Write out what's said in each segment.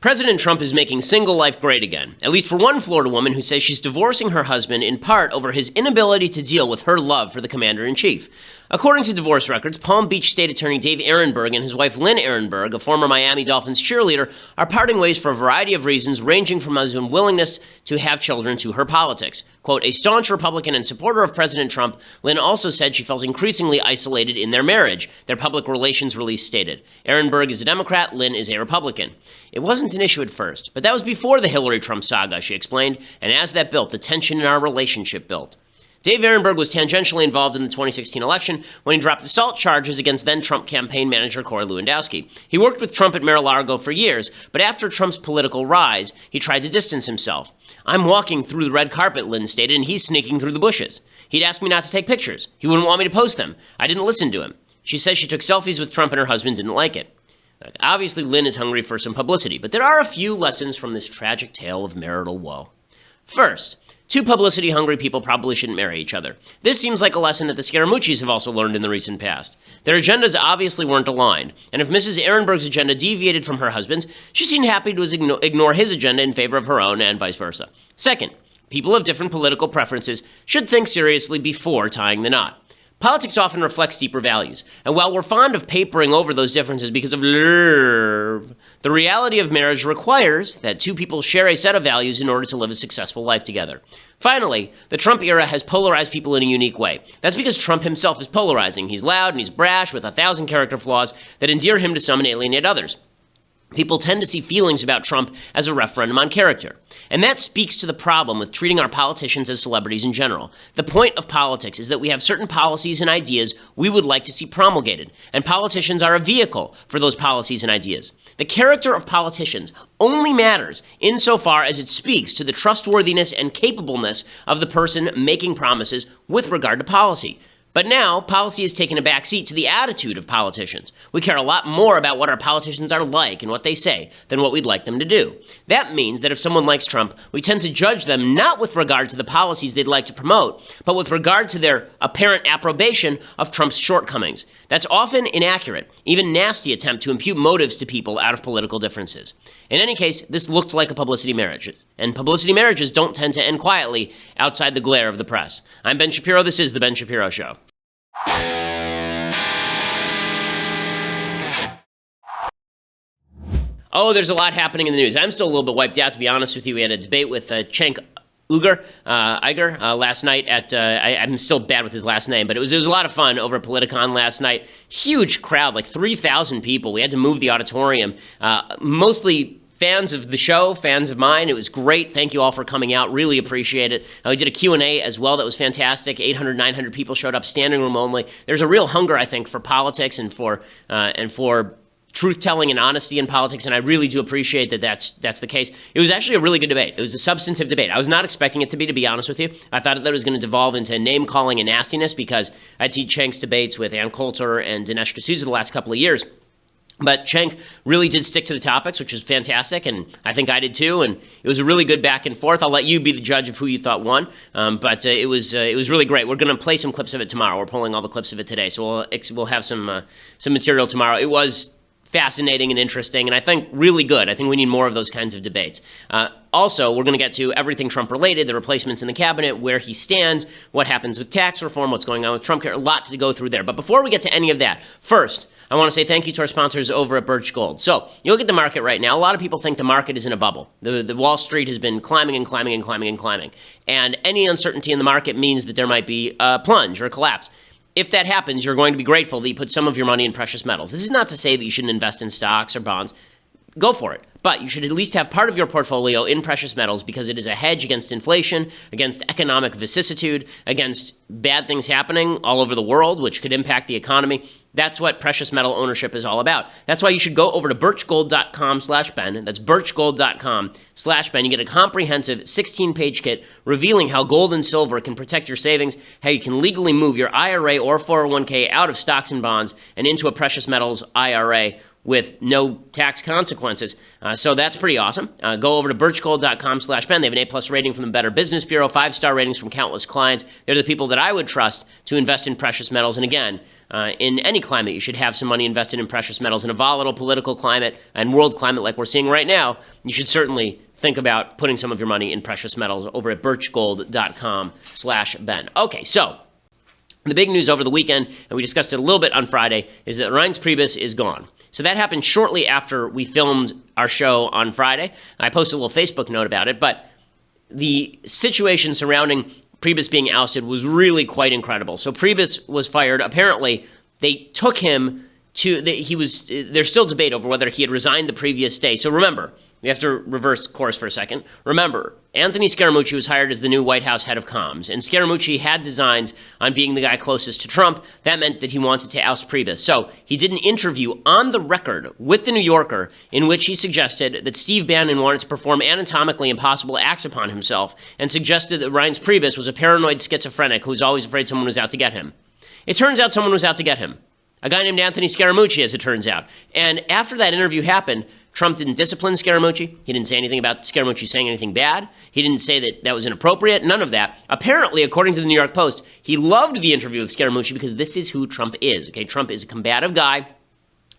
President Trump is making single life great again, at least for one Florida woman who says she's divorcing her husband in part over his inability to deal with her love for the commander-in-chief. According to divorce records, Palm Beach State Attorney Dave Ehrenberg and his wife Lynn Ehrenberg, a former Miami Dolphins cheerleader, are parting ways for a variety of reasons, ranging from his unwillingness to have children to her politics. Quote, a staunch Republican and supporter of President Trump, Lynn also said she felt increasingly isolated in their marriage, their public relations release stated. Ehrenberg is a Democrat, Lynn is a Republican. It wasn't an issue at first, but that was before the Hillary Trump saga, she explained, and as that built, the tension in our relationship built. Dave Ehrenberg was tangentially involved in the 2016 election when he dropped assault charges against then-Trump campaign manager Corey Lewandowski. He worked with Trump at Mar-a-Lago for years, but after Trump's political rise, he tried to distance himself. I'm walking through the red carpet, Lynn stated, and he's sneaking through the bushes. He'd ask me not to take pictures. He wouldn't want me to post them. I didn't listen to him. She says she took selfies with Trump and her husband didn't like it. Obviously, Lynn is hungry for some publicity, but there are a few lessons from this tragic tale of marital woe. First, two publicity-hungry people probably shouldn't marry each other. This seems like a lesson that the Scaramucci's have also learned in the recent past. Their agendas obviously weren't aligned, and if Mrs. Ehrenberg's agenda deviated from her husband's, she seemed happy to ignore his agenda in favor of her own and vice versa. Second, people of different political preferences should think seriously before tying the knot. Politics often reflects deeper values, and while we're fond of papering over those differences because of love, the reality of marriage requires that two people share a set of values in order to live a successful life together. Finally, the Trump era has polarized people in a unique way. That's because Trump himself is polarizing. He's loud and he's brash with 1,000 character flaws that endear him to some and alienate others. People tend to see feelings about Trump as a referendum on character. And that speaks to the problem with treating our politicians as celebrities in general. The point of politics is that we have certain policies and ideas we would like to see promulgated, and politicians are a vehicle for those policies and ideas. The character of politicians only matters insofar as it speaks to the trustworthiness and capableness of the person making promises with regard to policy. But now, policy has taken a backseat to the attitude of politicians. We care a lot more about what our politicians are like and what they say than what we'd like them to do. That means that if someone likes Trump, we tend to judge them not with regard to the policies they'd like to promote, but with regard to their apparent approbation of Trump's shortcomings. That's often inaccurate, even nasty attempt to impute motives to people out of political differences. In any case, this looked like a publicity marriage, and publicity marriages don't tend to end quietly outside the glare of the press. I'm Ben Shapiro. This is The Ben Shapiro Show. Oh, there's a lot happening in the news. I'm still a little bit wiped out, to be honest with you. We had a debate with Cenk last night at, I'm still bad with his last name, but it was a lot of fun over at Politicon last night. Huge crowd, like 3,000 people. We had to move the auditorium, mostly fans of the show, fans of mine. It was great. Thank you all for coming out. Really appreciate it. We did a Q&A as well. That was fantastic. 800, 900 people showed up, standing room only. There's a real hunger, I think, for politics and for truth-telling and honesty in politics, and I really do appreciate that that's the case. It was actually a really good debate. It was a substantive debate. I was not expecting it to be honest with you. I thought that it was going to devolve into name-calling and nastiness because I'd seen Cenk's debates with Ann Coulter and Dinesh D'Souza the last couple of years. But Cenk really did stick to the topics, which was fantastic, and I think I did too, and it was a really good back and forth. I'll let you be the judge of who you thought won, but it was really great. We're going to play some clips of it tomorrow. We're pulling all the clips of it today, so we'll have some material tomorrow. It was fascinating and interesting, and I think really good. I think we need more of those kinds of debates. Also, we're going to get to everything Trump-related, the replacements in the cabinet, where he stands, what happens with tax reform, what's going on with Trumpcare, a lot to go through there. But before we get to any of that, first, I want to say thank you to our sponsors over at Birch Gold. So, you look at the market right now, a lot of people think the market is in a bubble. The Wall Street has been climbing and climbing and climbing and climbing. And any uncertainty in the market means that there might be a plunge or a collapse. If that happens, you're going to be grateful that you put some of your money in precious metals. This is not to say that you shouldn't invest in stocks or bonds. Go for it. But you should at least have part of your portfolio in precious metals because it is a hedge against inflation, against economic vicissitude, against bad things happening all over the world, which could impact the economy. That's what precious metal ownership is all about. That's why you should go over to birchgold.com/Ben. That's birchgold.com/Ben. You get a comprehensive 16-page kit revealing how gold and silver can protect your savings, how you can legally move your IRA or 401k out of stocks and bonds and into a precious metals IRA with no tax consequences. So that's pretty awesome. Go over to birchgold.com/Ben. They have an A+ rating from the Better Business Bureau, 5-star ratings from countless clients. They're the people that I would trust to invest in precious metals. And again, in any climate, you should have some money invested in precious metals. In a volatile political climate and world climate like we're seeing right now, you should certainly think about putting some of your money in precious metals over at birchgold.com/Ben. Okay, so the big news over the weekend, and we discussed it a little bit on Friday, is that Reince Priebus is gone. So that happened shortly after we filmed our show on Friday. I posted a little Facebook note about it, but the situation surrounding Priebus being ousted was really quite incredible. So Priebus was fired. Apparently, they took him to, there's still debate over whether he had resigned the previous day. So remember, we have to reverse course for a second. Remember, Anthony Scaramucci was hired as the new White House head of comms, and Scaramucci had designs on being the guy closest to Trump. That meant that he wanted to oust Priebus. So he did an interview on the record with The New Yorker in which he suggested that Steve Bannon wanted to perform anatomically impossible acts upon himself and suggested that Reince Priebus was a paranoid schizophrenic who was always afraid someone was out to get him. It turns out someone was out to get him. A guy named Anthony Scaramucci, as it turns out. And after that interview happened, Trump didn't discipline Scaramucci. He didn't say anything about Scaramucci saying anything bad. He didn't say that that was inappropriate. None of that. Apparently, according to the New York Post, he loved the interview with Scaramucci because this is who Trump is. Okay, Trump is a combative guy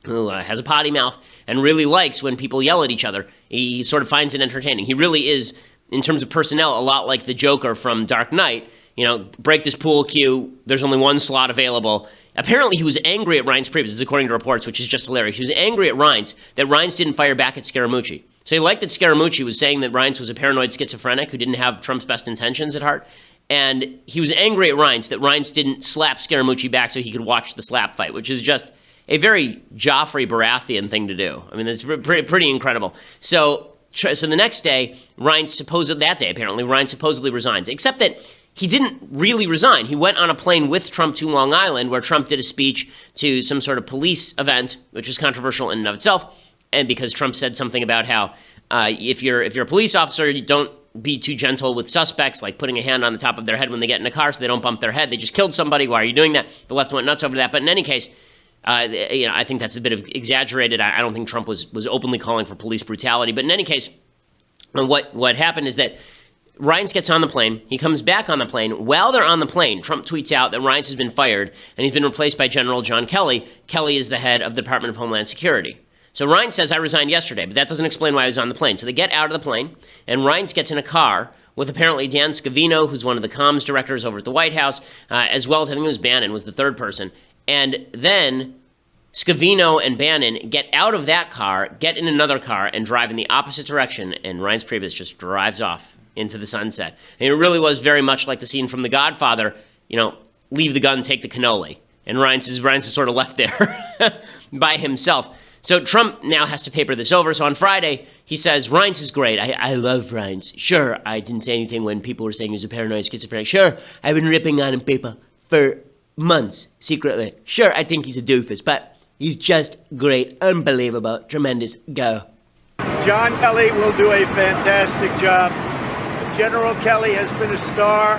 who has a potty mouth and really likes when people yell at each other. He sort of finds it entertaining. He really is, in terms of personnel, a lot like the Joker from Dark Knight. You know, break this pool cue. There's only one slot available. Apparently, he was angry at Reince Priebus, this is according to reports, which is just hilarious. He was angry at Reince that Reince didn't fire back at Scaramucci. So he liked that Scaramucci was saying that Reince was a paranoid schizophrenic who didn't have Trump's best intentions at heart. And he was angry at Reince that Reince didn't slap Scaramucci back so he could watch the slap fight, which is just a very Joffrey Baratheon thing to do. I mean, it's pretty incredible. So the next day, Reince supposedly resigns, except that he didn't really resign. He went on a plane with Trump to Long Island, where Trump did a speech to some sort of police event, which was controversial in and of itself. And because Trump said something about how if you're a police officer, you don't be too gentle with suspects, like putting a hand on the top of their head when they get in a car so they don't bump their head. They just killed somebody. Why are you doing that? The left went nuts over that. But in any case, I think that's a bit of exaggerated. I don't think Trump was openly calling for police brutality. But in any case, what happened is that Reince gets on the plane. He comes back on the plane. While they're on the plane, Trump tweets out that Reince has been fired and he's been replaced by General John Kelly. Kelly is the head of the Department of Homeland Security. So Reince says, I resigned yesterday, but that doesn't explain why he was on the plane. So they get out of the plane, and Reince gets in a car with apparently Dan Scavino, who's one of the comms directors over at the White House, as well as I think it was Bannon was the third person. And then Scavino and Bannon get out of that car, get in another car, and drive in the opposite direction, and Reince Priebus just drives off into the sunset. And it really was very much like the scene from The Godfather, leave the gun, take the cannoli. And Reince is sort of left there by himself. So Trump now has to paper this over. So on Friday, he says, Reince is great. I love Reince. Sure, I didn't say anything when people were saying he was a paranoid schizophrenic. Sure, I've been ripping on him people for months, secretly. Sure, I think he's a doofus, but he's just great, unbelievable, tremendous, go. John Kelly will do a fantastic job. General Kelly has been a star,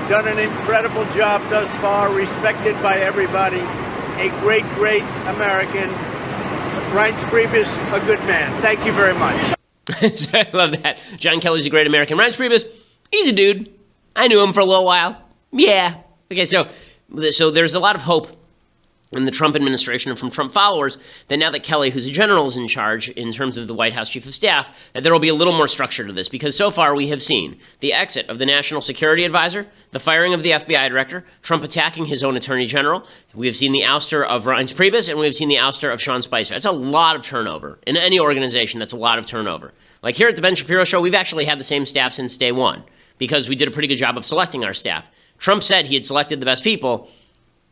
done an incredible job thus far, respected by everybody, a great, great American. Reince Priebus, a good man. Thank you very much. I love that. John Kelly's a great American. Reince Priebus, he's a dude. I knew him for a little while. Yeah. Okay, so there's a lot of hope in the Trump administration and from Trump followers that now that Kelly, who's a general, is in charge in terms of the White House chief of staff, that there will be a little more structure to this. Because so far we have seen the exit of the National Security Advisor, the firing of the FBI director, Trump attacking his own attorney general. We have seen the ouster of Reince Priebus, and we have seen the ouster of Sean Spicer. That's a lot of turnover. In any organization, that's a lot of turnover. Like here at the Ben Shapiro Show, we've actually had the same staff since day one because we did a pretty good job of selecting our staff. Trump said he had selected the best people.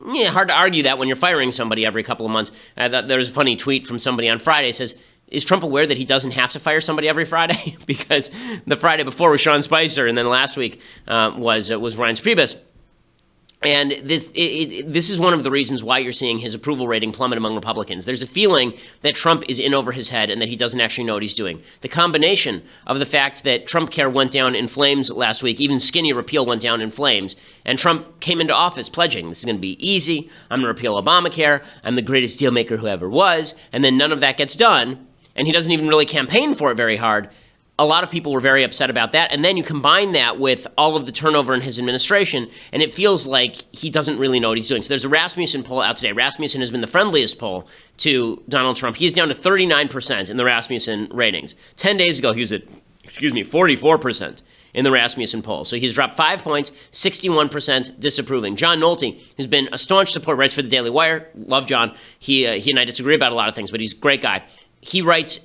Yeah, hard to argue that when you're firing somebody every couple of months. There was a funny tweet from somebody on Friday. It says, is Trump aware that he doesn't have to fire somebody every Friday? Because the Friday before was Sean Spicer, and then last week was Reince Priebus. And this is one of the reasons why you're seeing his approval rating plummet among Republicans. There's a feeling that Trump is in over his head and that he doesn't actually know what he's doing. The combination of the fact that Trumpcare went down in flames last week, even skinny repeal went down in flames, and Trump came into office pledging, this is going to be easy, I'm going to repeal Obamacare, I'm the greatest deal maker who ever was, and then none of that gets done, and he doesn't even really campaign for it very hard. A lot of people were very upset about that. And then you combine that with all of the turnover in his administration, and it feels like he doesn't really know what he's doing. So there's a Rasmussen poll out today. Rasmussen has been the friendliest poll to Donald Trump. He's down to 39% in the Rasmussen ratings. 10 days ago, he was at, 44% in the Rasmussen poll. So he's dropped 5 points, 61% disapproving. John Nolte, who's been a staunch supporter, writes for the Daily Wire. Love John. He and I disagree about a lot of things, but he's a great guy. He writes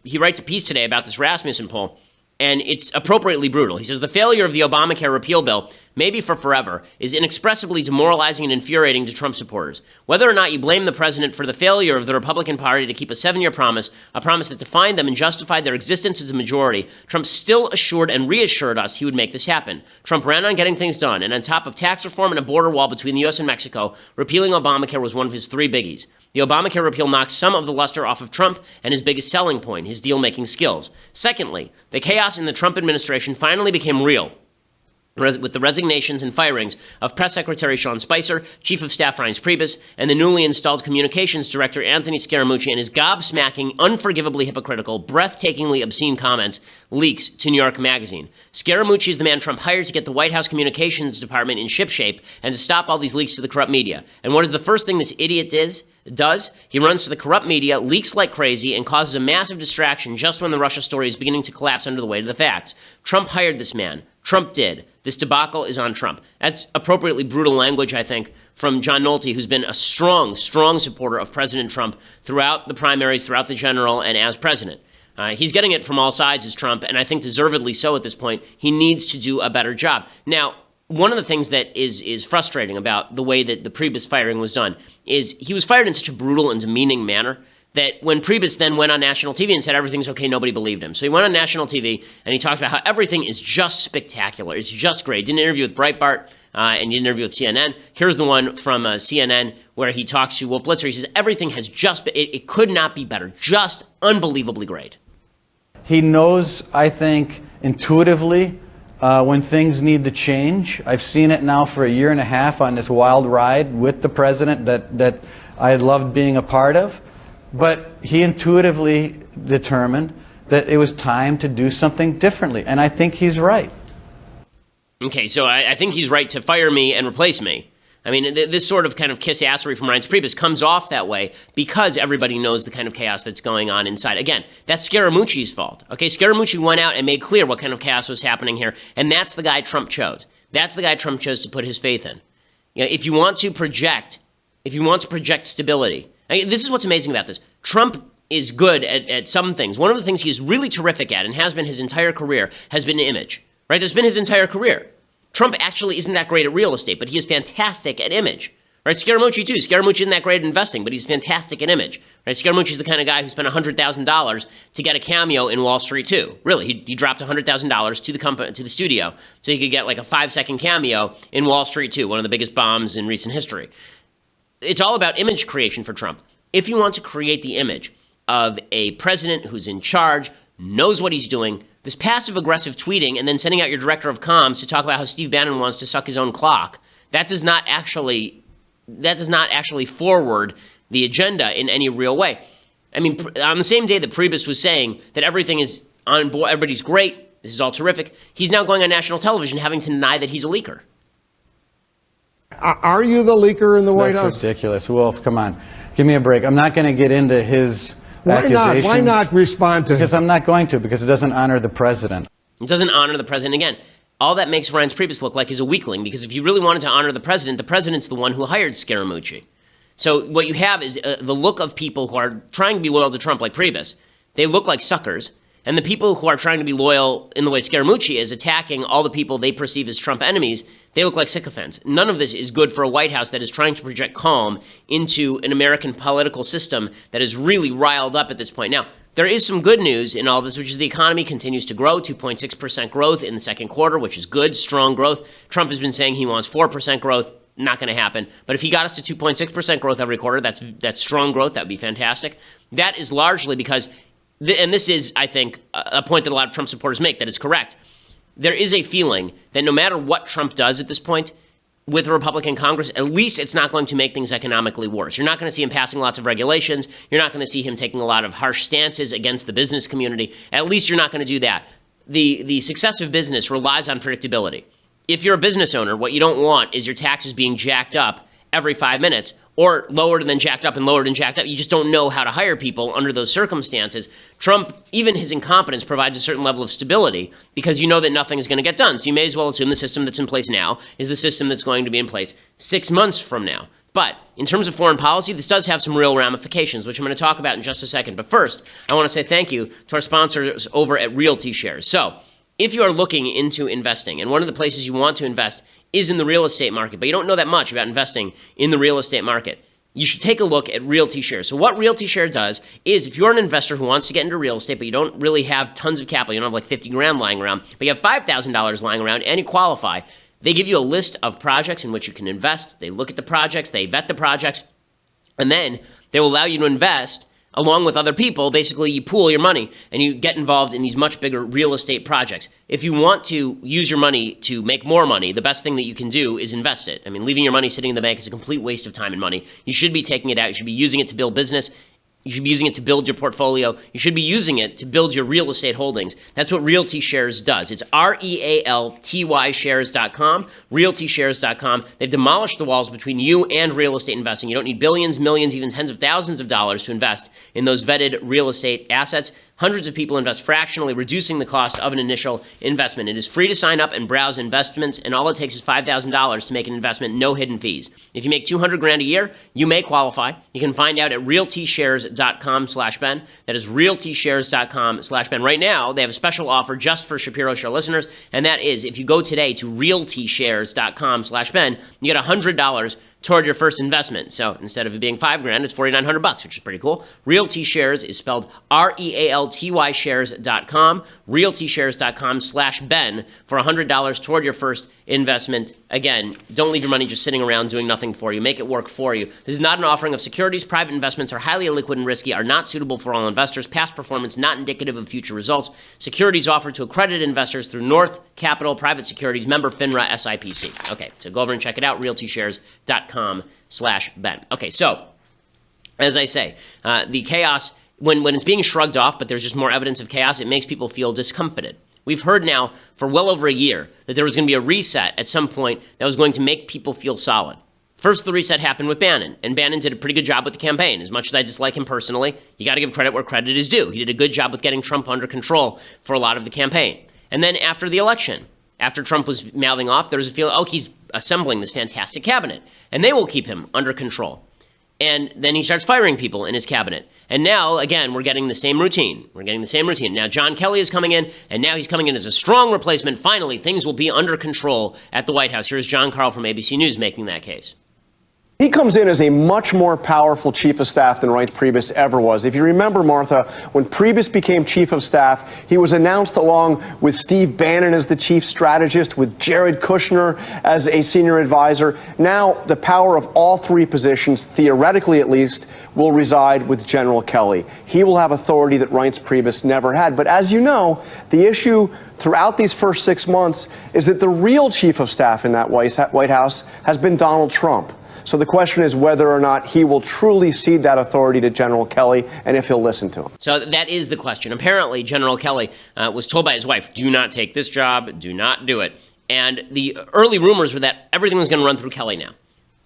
He writes a piece today about this Rasmussen poll, and it's appropriately brutal. He says, the failure of the Obamacare repeal bill, maybe for forever, is inexpressibly demoralizing and infuriating to Trump supporters. Whether or not you blame the president for the failure of the Republican Party to keep a 7-year promise, a promise that defined them and justified their existence as a majority, Trump still assured and reassured us he would make this happen. Trump ran on getting things done, and on top of tax reform and a border wall between the U.S. and Mexico, repealing Obamacare was one of his 3 biggies. The Obamacare repeal knocks some of the luster off of Trump and his biggest selling point, his deal-making skills. Secondly, the chaos in the Trump administration finally became real with the resignations and firings of Press Secretary Sean Spicer, Chief of Staff Reince Priebus, and the newly installed Communications Director Anthony Scaramucci and his gobsmacking, unforgivably hypocritical, breathtakingly obscene comments leaks to New York Magazine. Scaramucci is the man Trump hired to get the White House Communications Department in shipshape and to stop all these leaks to the corrupt media. And what is the first thing this idiot does? He runs to the corrupt media, leaks like crazy, and causes a massive distraction just when the Russia story is beginning to collapse under the weight of the facts. Trump hired this man. Trump did. This debacle is on Trump. That's appropriately brutal language, I think, from John Nolte, who's been a strong supporter of President Trump throughout the primaries, throughout the general, and as president. He's getting it from all sides as Trump, and I think deservedly so at this point. He needs to do a better job. Now, one of the things that is frustrating about the way that the Priebus firing was done is he was fired in such a brutal and demeaning manner that when Priebus then went on national TV and said everything's okay, nobody believed him. So he went on national TV and he talked about how everything is just spectacular. It's just great. Did an interview with Breitbart and did an interview with CNN. Here's the one from CNN where he talks to Wolf Blitzer. He says everything has just been, it could not be better. Just unbelievably great. He knows, I think, intuitively when things need to change. I've seen it now for 1.5 years on this wild ride with the president that I loved being a part of. But he intuitively determined that it was time to do something differently. And I think he's right. Okay, so I think he's right to fire me and replace me. I mean, this sort of kind of kiss-assery from Reince Priebus comes off that way because everybody knows the kind of chaos that's going on inside. Again, that's Scaramucci's fault. Okay, Scaramucci went out and made clear what kind of chaos was happening here, and that's the guy Trump chose. That's the guy Trump chose to put his faith in. You know, if you want to project stability, I mean, this is what's amazing about this. Trump is good at some things. One of the things he's really terrific at and has been his entire career has been image, right? That's been his entire career. Trump actually isn't that great at real estate, but he is fantastic at image, right? Scaramucci too. Scaramucci isn't that great at investing, but he's fantastic at image, right? Scaramucci's the kind of guy who spent $100,000 to get a cameo in Wall Street too. Really, he dropped $100,000 to the studio so he could get like a 5-second cameo in Wall Street too, one of the biggest bombs in recent history. It's all about image creation for Trump. If you want to create the image of a president who's in charge, knows what he's doing, this passive-aggressive tweeting and then sending out your director of comms to talk about how Steve Bannon wants to suck his own clock, that does not actually forward the agenda in any real way. I mean, on the same day that Priebus was saying that everything is on board, everybody's great, this is all terrific, he's now going on national television having to deny that he's a leaker. Are you the leaker in the White House? That's ridiculous. Wolf, come on. Give me a break. I'm not going to get into his accusations. Why not respond to him? Because I'm not going to, because it doesn't honor the president. It doesn't honor the president. Again, all that makes Reince Priebus look like is a weakling, because if you really wanted to honor the president's the one who hired Scaramucci. So what you have is the look of people who are trying to be loyal to Trump like Priebus. They look like suckers. And the people who are trying to be loyal in the way Scaramucci is, attacking all the people they perceive as Trump enemies, they look like sycophants. None of this is good for a White House that is trying to project calm into an American political system that is really riled up at this point. Now, there is some good news in all this, which is the economy continues to grow, 2.6% growth in the second quarter, which is good, strong growth. Trump has been saying he wants 4% growth. Not going to happen. But if he got us to 2.6% growth every quarter, that's strong growth. That would be fantastic. That is largely because, and this is, I think, a point that a lot of Trump supporters make that is correct. There is a feeling that no matter what Trump does at this point with a Republican Congress, at least it's not going to make things economically worse. You're not going to see him passing lots of regulations. You're not going to see him taking a lot of harsh stances against the business community. At least you're not going to do that. The success of business relies on predictability. If you're a business owner, what you don't want is your taxes being jacked up every 5 minutes or lowered and then jacked up and lowered and jacked up. You just don't know how to hire people under those circumstances. Trump, even his incompetence, provides a certain level of stability because you know that nothing is going to get done. So you may as well assume the system that's in place now is the system that's going to be in place 6 months from now. But in terms of foreign policy, this does have some real ramifications, which I'm going to talk about in just a second. But first, I want to say thank you to our sponsors over at Realty Shares. So if you are looking into investing, and one of the places you want to invest is in the real estate market, but you don't know that much about investing in the real estate market, you should take a look at Realty Share. So what Realty Share does is if you're an investor who wants to get into real estate, but you don't really have tons of capital, you don't have like 50 grand lying around, but you have $5,000 lying around and you qualify, they give you a list of projects in which you can invest. They look at the projects, they vet the projects, and then they will allow you to invest along with other people. Basically, you pool your money and you get involved in these much bigger real estate projects. If you want to use your money to make more money, the best thing that you can do is invest it. I mean, leaving your money sitting in the bank is a complete waste of time and money. You should be taking it out. You should be using it to build business. You should be using it to build your portfolio. You should be using it to build your real estate holdings. That's what Realty Shares does. It's REALTY shares.com, realtyshares.com. They've demolished the walls between you and real estate investing. You don't need billions, millions, even tens of thousands of dollars to invest in those vetted real estate assets. Hundreds of people invest fractionally, reducing the cost of an initial investment. It is free to sign up and browse investments, and all it takes is $5,000 to make an investment, no hidden fees. If you make $200 grand a year, you may qualify. You can find out at realtyshares.com/Ben. That is realtyshares.com/Ben. Right now, they have a special offer just for Shapiro Show listeners, and that is if you go today to realtyshares.com/Ben, you get $100 toward your first investment. So instead of it being $5 grand, it's $4,900, which is pretty cool. Realty Shares is spelled REALTY shares.com, realtyshares.com/Ben for $100 toward your first investment. Again, don't leave your money just sitting around doing nothing for you. Make it work for you. This is not an offering of securities. Private investments are highly illiquid and risky, are not suitable for all investors. Past performance not indicative of future results. Securities offered to accredited investors through North Capital Private Securities, member FINRA SIPC. Okay, so go over and check it out, realtyshares.com/Ben. Okay, so as I say, the chaos, when it's being shrugged off, but there's just more evidence of chaos, it makes people feel discomfited. We've heard now for well over a year that there was going to be a reset at some point that was going to make people feel solid. First, the reset happened with Bannon, and Bannon did a pretty good job with the campaign. As much as I dislike him personally, you got to give credit where credit is due. He did a good job with getting Trump under control for a lot of the campaign. And then after the election, after Trump was mouthing off, there was a feeling, oh, he's assembling this fantastic cabinet, and they will keep him under control. And then he starts firing people in his cabinet. And now, again, we're getting the same routine. Now, John Kelly is coming in, and now he's coming in as a strong replacement. Finally, things will be under control at the White House. Here's John Carl from ABC News making that case. He comes in as a much more powerful chief of staff than Reince Priebus ever was. If you remember, Martha, when Priebus became chief of staff, he was announced along with Steve Bannon as the chief strategist, with Jared Kushner as a senior advisor. Now, the power of all three positions, theoretically at least, will reside with General Kelly. He will have authority that Reince Priebus never had. But as you know, the issue throughout these first 6 months is that the real chief of staff in that White House has been Donald Trump. So the question is whether or not he will truly cede that authority to General Kelly and if he'll listen to him. So that is the question. Apparently, General Kelly was told by his wife, do not take this job, do not do it. And the early rumors were that everything was going to run through Kelly now.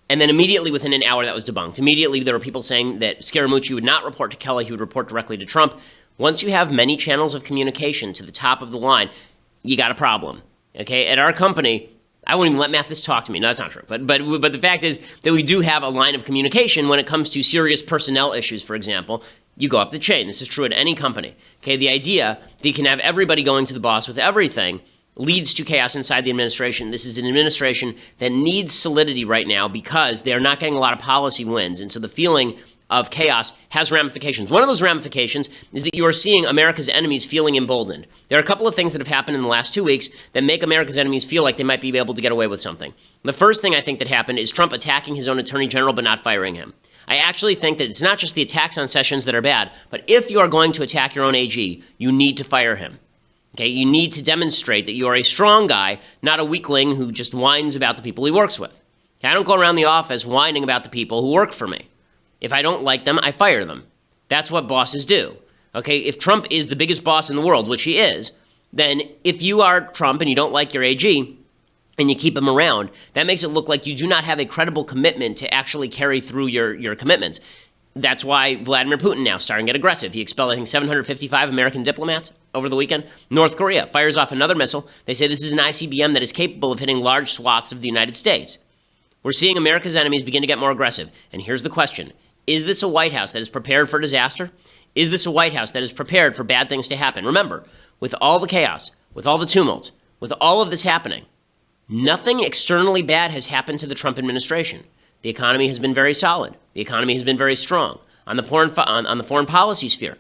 And then immediately within an hour, that was debunked. Immediately, there were people saying that Scaramucci would not report to Kelly, he would report directly to Trump. Once you have many channels of communication to the top of the line, you got a problem. Okay, at our company, I wouldn't even let Mathis talk to me. No, that's not true. But the fact is that we do have a line of communication when it comes to serious personnel issues, for example. You go up the chain. This is true at any company. Okay, the idea that you can have everybody going to the boss with everything leads to chaos inside the administration. This is an administration that needs solidity right now because they are not getting a lot of policy wins. And so the feeling of chaos has ramifications. One of those ramifications is that you are seeing America's enemies feeling emboldened. There are a couple of things that have happened in the last 2 weeks that make America's enemies feel like they might be able to get away with something. The first thing I think that happened is Trump attacking his own attorney general but not firing him. I actually think that it's not just the attacks on Sessions that are bad, but if you are going to attack your own AG, you need to fire him. Okay, you need to demonstrate that you are a strong guy, not a weakling who just whines about the people he works with. Okay, I don't go around the office whining about the people who work for me. If I don't like them, I fire them. That's what bosses do. Okay, if Trump is the biggest boss in the world, which he is, then if you are Trump and you don't like your AG and you keep him around, that makes it look like you do not have a credible commitment to actually carry through your commitments. That's why Vladimir Putin now starting to get aggressive. He expelled, I think, 755 American diplomats over the weekend. North Korea fires off another missile. They say this is an ICBM that is capable of hitting large swaths of the United States. We're seeing America's enemies begin to get more aggressive. And here's the question. Is this a White House that is prepared for disaster? Is this a White House that is prepared for bad things to happen? Remember, with all the chaos, with all the tumult, with all of this happening, nothing externally bad has happened to the Trump administration. The economy has been very solid. The economy has been very strong. On the foreign policy sphere,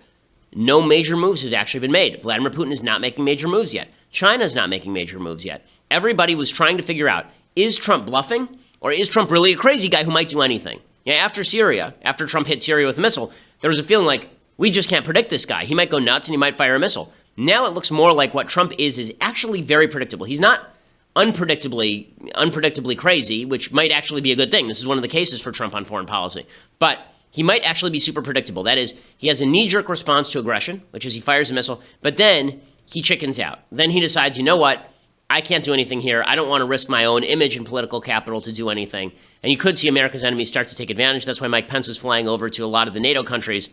no major moves have actually been made. Vladimir Putin is not making major moves yet. China is not making major moves yet. Everybody was trying to figure out, is Trump bluffing or is Trump really a crazy guy who might do anything? Yeah, after Syria, after Trump hit Syria with a missile, there was a feeling like, we just can't predict this guy. He might go nuts and he might fire a missile. Now it looks more like what Trump is actually very predictable. He's not unpredictably crazy, which might actually be a good thing. This is one of the cases for Trump on foreign policy. But he might actually be super predictable. That is, he has a knee-jerk response to aggression, which is he fires a missile, but then he chickens out. Then he decides, you know what? I can't do anything here. I don't want to risk my own image and political capital to do anything. And you could see America's enemies start to take advantage. That's why Mike Pence was flying over to a lot of the NATO countries,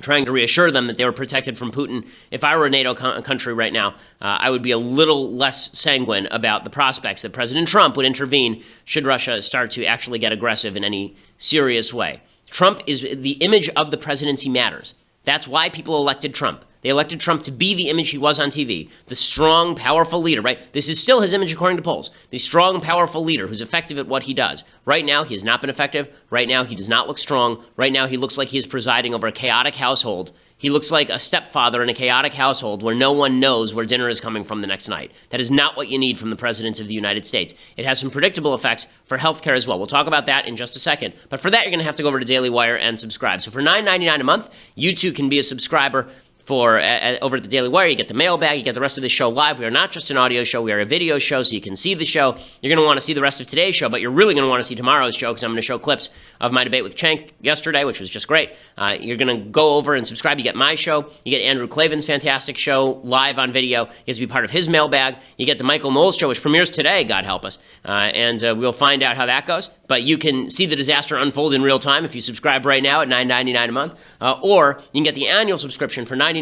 trying to reassure them that they were protected from Putin. If I were a NATO country right now, I would be a little less sanguine about the prospects that President Trump would intervene should Russia start to actually get aggressive in any serious way. Trump is the image of the presidency matters. That's why people elected Trump. They elected Trump to be the image he was on TV, the strong, powerful leader, right? This is still his image according to polls, the strong, powerful leader who's effective at what he does. Right now, he has not been effective. Right now, he does not look strong. Right now, he looks like he is presiding over a chaotic household. He looks like a stepfather in a chaotic household where no one knows where dinner is coming from the next night. That is not what you need from the President of the United States. It has some predictable effects for healthcare as well. We'll talk about that in just a second. But for that, you're going to have to go over to Daily Wire and subscribe. So for $9.99 a month, you too can be a subscriber. Over at the Daily Wire, you get the mailbag, you get the rest of the show live. We are not just an audio show, we are a video show, so you can see the show. You're going to want to see the rest of today's show, but you're really going to want to see tomorrow's show because I'm going to show clips of my debate with Cenk yesterday, which was just great. You're going to go over and subscribe. You get my show. You get Andrew Klavan's fantastic show live on video. You get to be part of his mailbag. You get the Michael Knowles show, which premieres today, God help us, and we'll find out how that goes. But you can see the disaster unfold in real time if you subscribe right now at $9.99 a month, or you can get the annual subscription for $99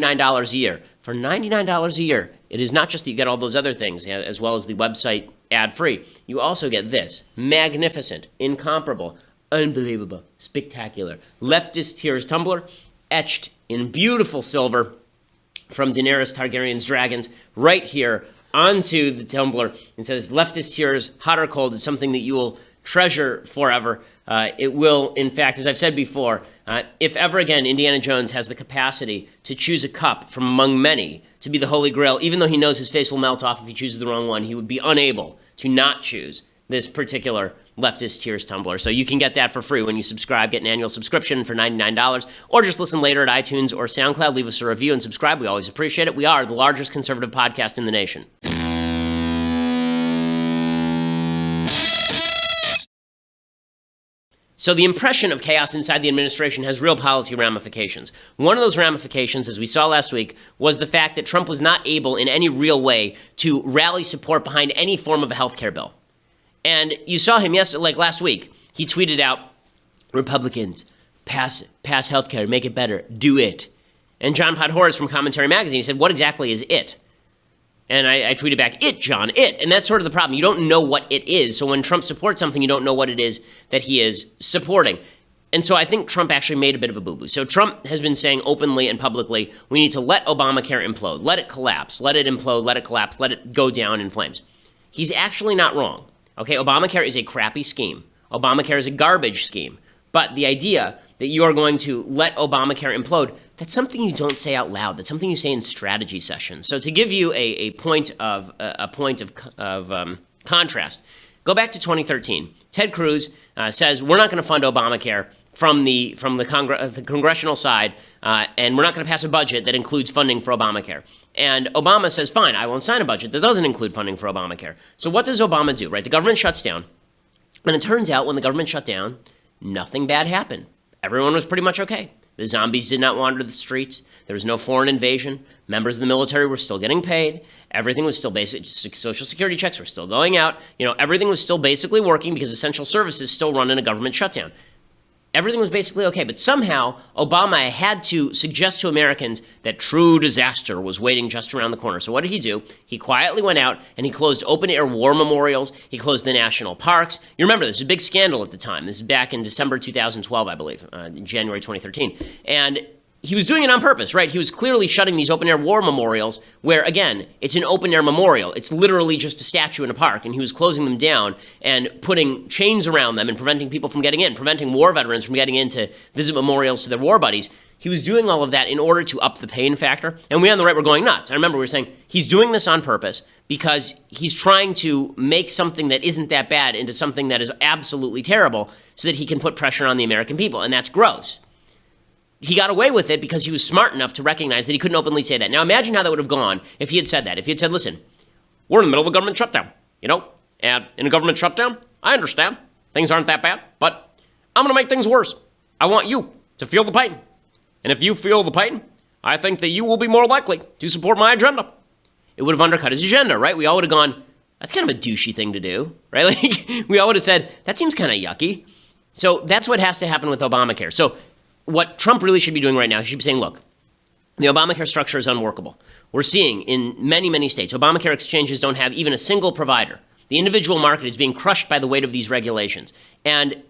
a year. For $99 a year, it is not just that you get all those other things, as well as the website ad-free. You also get this magnificent, incomparable, unbelievable, spectacular leftist tears tumbler, etched in beautiful silver from Daenerys Targaryen's dragons, right here onto the tumbler. It says, leftist tears, hot or cold, is something that you will treasure forever. It will, in fact, as I've said before, if ever again Indiana Jones has the capacity to choose a cup from among many to be the Holy Grail, even though he knows his face will melt off if he chooses the wrong one, he would be unable to not choose this particular leftist tears tumbler. So you can get that for free when you subscribe. Get an annual subscription for $99, or just listen later at iTunes or SoundCloud. Leave us a review and subscribe. We always appreciate it. We are the largest conservative podcast in the nation. So the impression of chaos inside the administration has real policy ramifications. One of those ramifications, as we saw last week, was the fact that Trump was not able in any real way to rally support behind any form of a health care bill. And you saw him last week. He tweeted out, Republicans, pass health care, make it better, do it. And John Podhoretz from Commentary Magazine, he said, what exactly is it? And I tweeted back, it, John, it. And that's sort of the problem. You don't know what it is. So when Trump supports something, you don't know what it is that he is supporting. And so I think Trump actually made a bit of a boo-boo. So Trump has been saying openly and publicly, we need to let Obamacare implode, let it collapse, let it implode, let it collapse, let it go down in flames. He's actually not wrong. Okay, Obamacare is a crappy scheme. Obamacare is a garbage scheme. But the idea that you are going to let Obamacare implode, that's something you don't say out loud. That's something you say in strategy sessions. So to give you a point of contrast, go back to 2013. Ted Cruz says we're not going to fund Obamacare from the congressional side, and we're not going to pass a budget that includes funding for Obamacare. And Obama says, fine, I won't sign a budget that doesn't include funding for Obamacare. So what does Obama do, right? The government shuts down. And it turns out when the government shut down, nothing bad happened. Everyone was pretty much okay. The zombies did not wander the streets. There was no foreign invasion. Members of the military were still getting paid. Everything was still basic. Social security checks were still going out. Everything was still basically working because essential services still run in a government shutdown. Everything was basically okay, but somehow Obama had to suggest to Americans that true disaster was waiting just around the corner. So what did he do? He quietly went out and he closed open-air war memorials. He closed the national parks. You remember, this was a big scandal at the time. This is back in December 2012, I believe, January 2013. And he was doing it on purpose, right? He was clearly shutting these open-air war memorials where, again, it's an open-air memorial. It's literally just a statue in a park, and he was closing them down and putting chains around them and preventing people from getting in, preventing war veterans from getting in to visit memorials to their war buddies. He was doing all of that in order to up the pain factor, and we on the right were going nuts. I remember we were saying, he's doing this on purpose because he's trying to make something that isn't that bad into something that is absolutely terrible so that he can put pressure on the American people, and that's gross. He got away with it because he was smart enough to recognize that he couldn't openly say that. Now imagine how that would have gone if he had said that. If he had said, listen, we're in the middle of a government shutdown, and in a government shutdown, I understand things aren't that bad, but I'm going to make things worse. I want you to feel the pain. And if you feel the pain, I think that you will be more likely to support my agenda. It would have undercut his agenda, right? We all would have gone, that's kind of a douchey thing to do, right? Like, we all would have said, that seems kind of yucky. So that's what has to happen with Obamacare. So what Trump really should be doing right now, he should be saying, look, the Obamacare structure is unworkable. We're seeing in many, many states, Obamacare exchanges don't have even a single provider. The individual market is being crushed by the weight of these regulations. And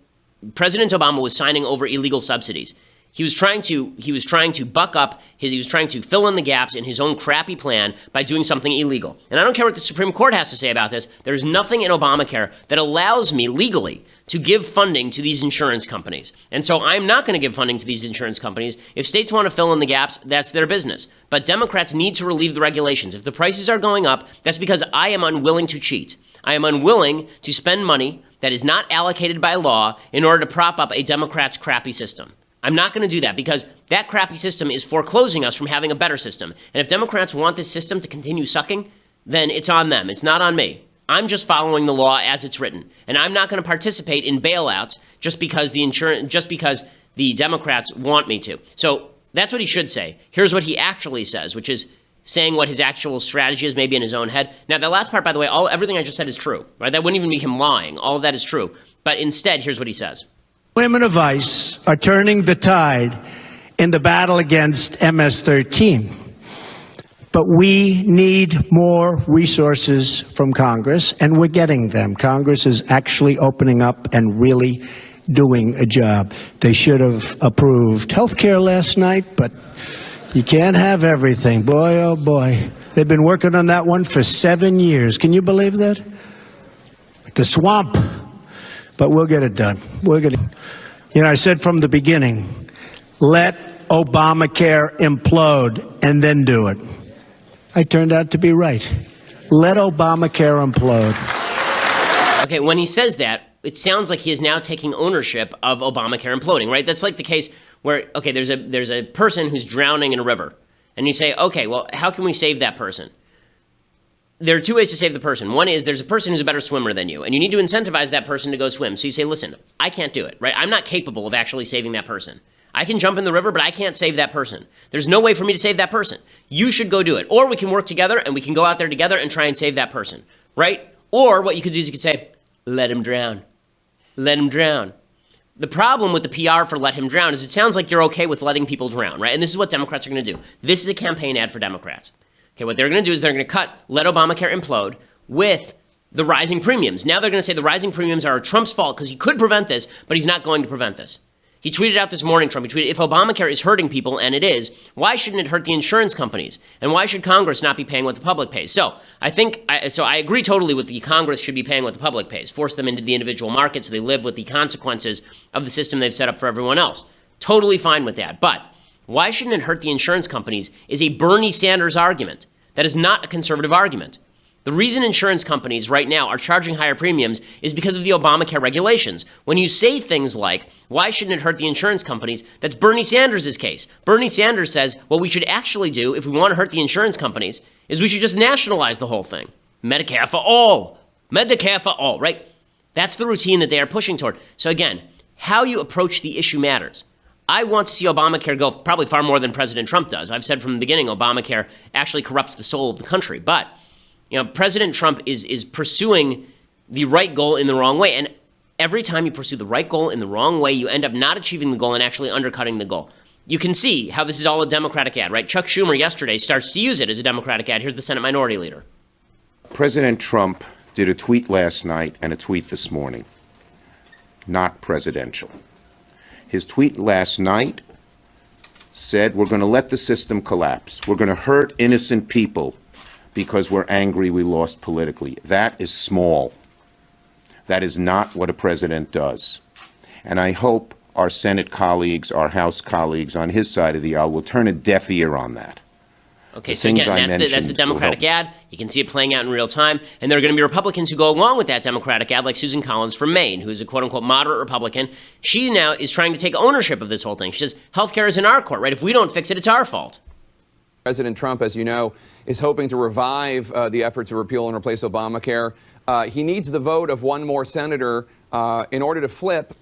President Obama was signing over illegal subsidies. He was trying to buck up he was trying to fill in the gaps in his own crappy plan by doing something illegal. And I don't care what the Supreme Court has to say about this. There's nothing in Obamacare that allows me legally to give funding to these insurance companies. And so I'm not going to give funding to these insurance companies. If states want to fill in the gaps, that's their business. But Democrats need to relieve the regulations. If the prices are going up, that's because I am unwilling to cheat. I am unwilling to spend money that is not allocated by law in order to prop up a Democrat's crappy system. I'm not going to do that because that crappy system is foreclosing us from having a better system. And if Democrats want this system to continue sucking, then it's on them. It's not on me. I'm just following the law as it's written. And I'm not going to participate in bailouts just because the Democrats want me to. So that's what he should say. Here's what he actually says, which is saying what his actual strategy is, maybe in his own head. Now, the last part, by the way, everything I just said is true, right? That wouldn't even be him lying. All of that is true. But instead, here's what he says. Women of ICE are turning the tide in the battle against MS-13. But we need more resources from Congress, and we're getting them. Congress is actually opening up and really doing a job. They should have approved health care last night, but you can't have everything. Boy, oh boy. They've been working on that one for 7 years. Can you believe that? The swamp. But we'll get it done. I said from the beginning, let Obamacare implode and then do it. I turned out to be right. Let Obamacare implode. Okay, when he says that, it sounds like he is now taking ownership of Obamacare imploding, right? That's like the case where, okay, there's a person who's drowning in a river. And you say, okay, well, how can we save that person? There are two ways to save the person. One is there's a person who's a better swimmer than you, and you need to incentivize that person to go swim. So you say, listen, I can't do it, right? I'm not capable of actually saving that person. I can jump in the river, but I can't save that person. There's no way for me to save that person. You should go do it. Or we can work together, and we can go out there together and try and save that person, right? Or what you could do is you could say, let him drown. Let him drown. The problem with the PR for let him drown is it sounds like you're okay with letting people drown, right? And this is what Democrats are going to do. This is a campaign ad for Democrats. Okay, what they're going to do is they're going to cut let Obamacare implode with the rising premiums. Now they're going to say the rising premiums are Trump's fault because he could prevent this, but he's not going to prevent this. He tweeted out this morning, Trump, he tweeted, if Obamacare is hurting people, and it is, why shouldn't it hurt the insurance companies? And why should Congress not be paying what the public pays? So I agree totally with the Congress should be paying what the public pays, force them into the individual market so they live with the consequences of the system they've set up for everyone else. Totally fine with that. But why shouldn't it hurt the insurance companies is a Bernie Sanders argument. That is not a conservative argument. The reason insurance companies right now are charging higher premiums is because of the Obamacare regulations. When you say things like, why shouldn't it hurt the insurance companies, that's Bernie Sanders' case. Bernie Sanders says what we should actually do if we want to hurt the insurance companies is we should just nationalize the whole thing. Medicare for all. Medicare for all, right? That's the routine that they are pushing toward. So again, how you approach the issue matters. I want to see Obamacare go probably far more than President Trump does. I've said from the beginning, Obamacare actually corrupts the soul of the country. But President Trump is pursuing the right goal in the wrong way. And every time you pursue the right goal in the wrong way, you end up not achieving the goal and actually undercutting the goal. You can see how this is all a Democratic ad, right? Chuck Schumer yesterday starts to use it as a Democratic ad. Here's the Senate Minority Leader. President Trump did a tweet last night and a tweet this morning. Not presidential. His tweet last night said, we're going to let the system collapse. We're going to hurt innocent people because we're angry we lost politically. That is small. That is not what a president does. And I hope our Senate colleagues, our House colleagues on his side of the aisle will turn a deaf ear on that. Okay, so again, that's the Democratic ad. You can see it playing out in real time. And there are going to be Republicans who go along with that Democratic ad, like Susan Collins from Maine, who is a quote-unquote moderate Republican. She now is trying to take ownership of this whole thing. She says, healthcare is in our court, right? If we don't fix it, it's our fault. President Trump, as you know, is hoping to revive the effort to repeal and replace Obamacare. He needs the vote of one more senator in order to flip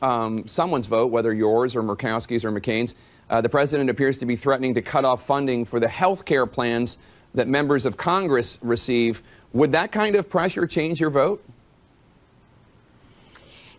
someone's vote, whether yours or Murkowski's or McCain's. The president appears to be threatening to cut off funding for the health care plans that members of Congress receive. Would that kind of pressure change your vote?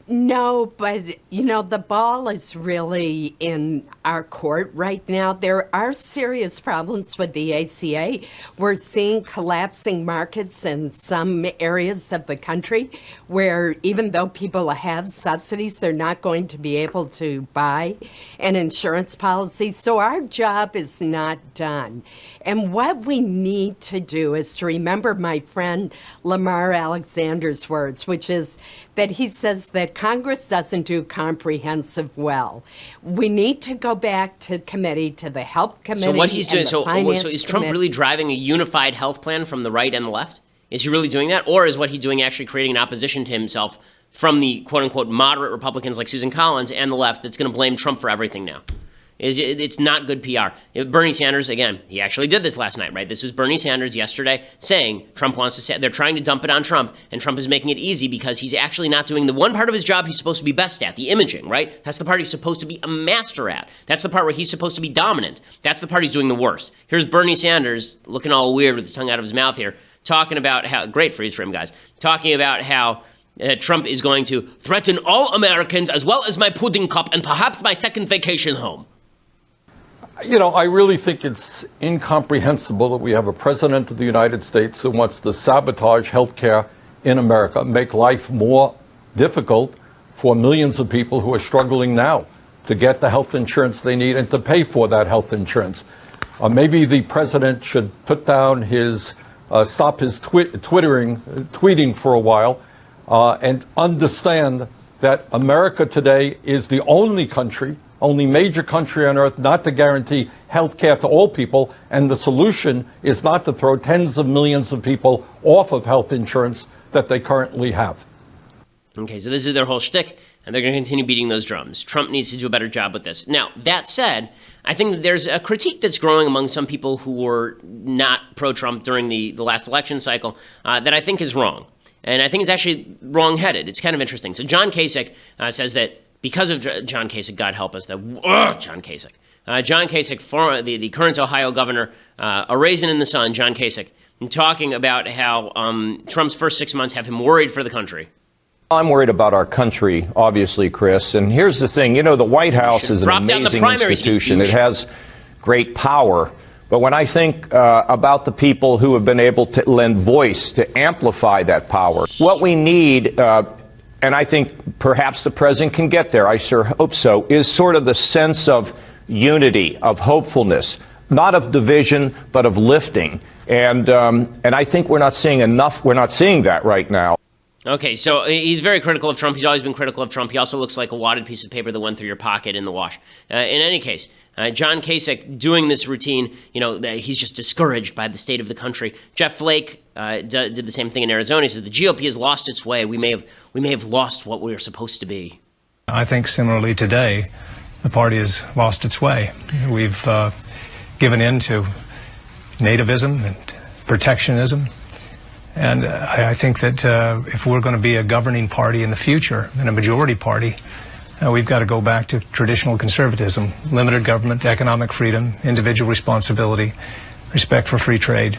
No, but, the ball is really in our court right now. There are serious problems with the ACA. We're seeing collapsing markets in some areas of the country where even though people have subsidies, they're not going to be able to buy an insurance policy. So our job is not done. And what we need to do is to remember my friend Lamar Alexander's words, which is that he says that Congress doesn't do comprehensive well. We need to go back to committee, to the Health Committee. So what he's doing, so is Trump Committee. really driving a unified health plan from the right and the left? Is he really doing that? Or is what he's doing actually creating an opposition to himself from the quote-unquote moderate Republicans like Susan Collins and the left that's going to blame Trump for everything now? It's not good PR. Bernie Sanders, again, he actually did this last night, right? This was Bernie Sanders yesterday saying Trump wants to say, they're trying to dump it on Trump, and Trump is making it easy because he's actually not doing the one part of his job he's supposed to be best at, the imaging, right? That's the part he's supposed to be a master at. That's the part where he's supposed to be dominant. That's the part he's doing the worst. Here's Bernie Sanders looking all weird with his tongue out of his mouth here, talking about how, great freeze frame, guys, talking about how Trump is going to threaten all Americans as well as my pudding cup and perhaps my second vacation home. I really think it's incomprehensible that we have a president of the United States who wants to sabotage health care in America, make life more difficult for millions of people who are struggling now to get the health insurance they need and to pay for that health insurance. Maybe the president should put down his, stop his tweeting for a while and understand that America today is the only major country on earth not to guarantee health care to all people, and the solution is not to throw tens of millions of people off of health insurance that they currently have. Okay, so this is their whole shtick, and they're going to continue beating those drums. Trump needs to do a better job with this. Now, that said, I think that there's a critique that's growing among some people who were not pro-Trump during the last election cycle that I think is wrong. And I think it's actually wrong-headed. It's kind of interesting. So John Kasich says that because of John Kasich, God help us, John Kasich, the current Ohio governor, a raisin in the sun, John Kasich, talking about how Trump's first 6 months have him worried for the country. I'm worried about our country, obviously, Chris. And here's the thing, the White House is an amazing institution. It has great power. But when I think about the people who have been able to lend voice to amplify that power, what we need, and I think perhaps the president can get there, I sure hope so, is sort of the sense of unity, of hopefulness, not of division, but of lifting. And I think we're not seeing enough. We're not seeing that right now. Okay, so he's very critical of Trump. He's always been critical of Trump. He also looks like a wadded piece of paper that went through your pocket in the wash. In any case, John Kasich doing this routine, he's just discouraged by the state of the country. Jeff Flake did the same thing in Arizona. He says the GOP has lost its way. We may have lost what we were supposed to be. I think similarly today, the party has lost its way. We've given in to nativism and protectionism. And I think that if we're going to be a governing party in the future and a majority party, we've got to go back to traditional conservatism, limited government, economic freedom, individual responsibility, respect for free trade.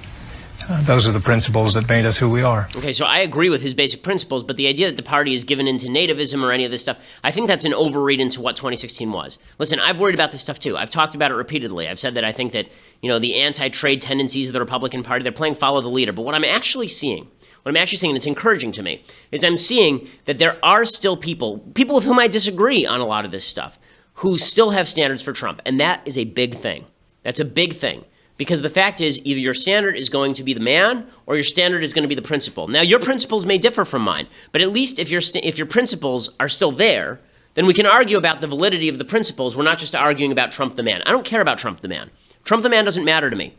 Those are the principles that made us who we are. Okay, so I agree with his basic principles, but the idea that the party is given into nativism or any of this stuff, I think that's an overread into what 2016 was. Listen, I've worried about this stuff too. I've talked about it repeatedly. I've said that I think that, the anti-trade tendencies of the Republican Party, they're playing follow the leader. But what I'm actually seeing, and it's encouraging to me, is I'm seeing that there are still people with whom I disagree on a lot of this stuff, who still have standards for Trump. And that is a big thing. That's a big thing. Because the fact is, either your standard is going to be the man or your standard is going to be the principle. Now, your principles may differ from mine, but at least if your principles are still there, then we can argue about the validity of the principles. We're not just arguing about Trump the man. I don't care about Trump the man. Trump the man doesn't matter to me.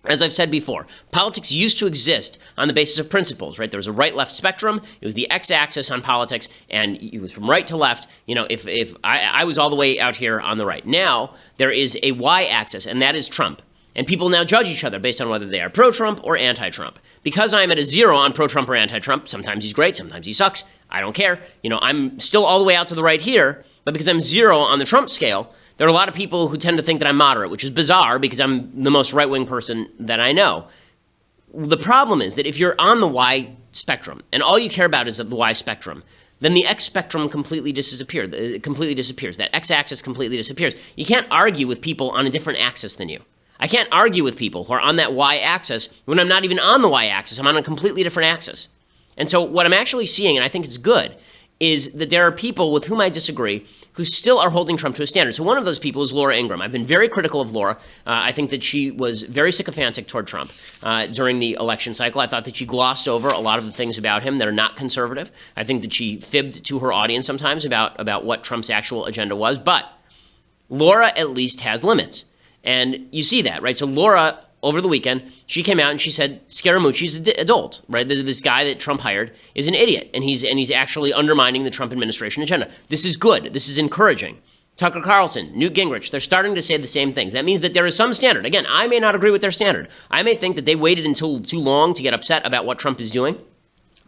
As I've said before, politics used to exist on the basis of principles, right? There was a right-left spectrum. It was the x-axis on politics, and it was from right to left. If I was all the way out here on the right. Now, there is a y-axis, and that is Trump. And people now judge each other based on whether they are pro-Trump or anti-Trump. Because I'm at a 0 on pro-Trump or anti-Trump, sometimes he's great, sometimes he sucks. I don't care. I'm still all the way out to the right here, but because I'm 0 on the Trump scale, there are a lot of people who tend to think that I'm moderate, which is bizarre because I'm the most right-wing person that I know. The problem is that if you're on the Y spectrum, and all you care about is the Y spectrum, then the X spectrum completely disappears. That X-axis completely disappears. You can't argue with people on a different axis than you. I can't argue with people who are on that y-axis when I'm not even on the y-axis. I'm on a completely different axis. And so what I'm actually seeing, and I think it's good, is that there are people with whom I disagree who still are holding Trump to a standard. So one of those people is Laura Ingraham. I've been very critical of Laura. I think that she was very sycophantic toward Trump during the election cycle. I thought that she glossed over a lot of the things about him that are not conservative. I think that she fibbed to her audience sometimes about what Trump's actual agenda was. But Laura at least has limits. And you see that, right? So Laura, over the weekend, she came out and she said Scaramucci's an adult, right? This guy that Trump hired is an idiot, and he's actually undermining the Trump administration agenda. This is good. This is encouraging. Tucker Carlson, Newt Gingrich, they're starting to say the same things. That means that there is some standard. Again, I may not agree with their standard. I may think that they waited until too long to get upset about what Trump is doing.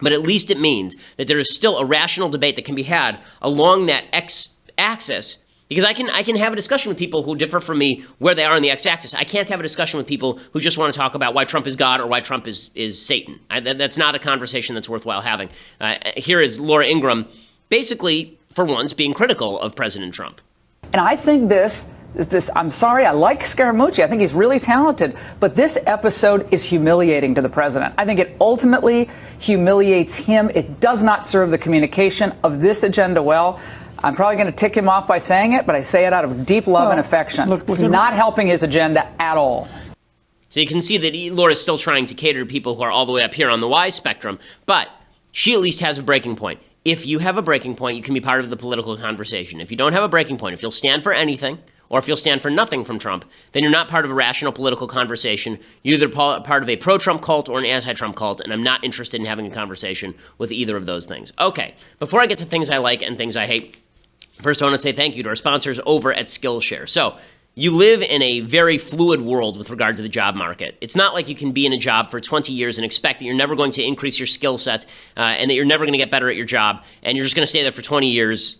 But at least it means that there is still a rational debate that can be had along that x-axis. Because I can have a discussion with people who differ from me where they are on the x-axis. I can't have a discussion with people who just want to talk about why Trump is God or why Trump is Satan. That's not a conversation that's worthwhile having. Here is Laura Ingraham, basically, for once, being critical of President Trump. And I think I'm sorry, I like Scaramucci. I think he's really talented. But this episode is humiliating to the president. I think it ultimately humiliates him. It does not serve the communication of this agenda well. I'm probably going to tick him off by saying it, but I say it out of deep love and affection. It's not helping his agenda at all. So you can see that Laura's still trying to cater to people who are all the way up here on the Y spectrum, but she at least has a breaking point. If you have a breaking point, you can be part of the political conversation. If you don't have a breaking point, if you'll stand for anything, or if you'll stand for nothing from Trump, then you're not part of a rational political conversation. You're either part of a pro-Trump cult or an anti-Trump cult, and I'm not interested in having a conversation with either of those things. Okay, before I get to things I like and things I hate, first, I want to say thank you to our sponsors over at Skillshare. So, you live in a very fluid world with regard to the job market. It's not like you can be in a job for 20 years and expect that you're never going to increase your skill set and that you're never going to get better at your job, and you're just going to stay there for 20 years,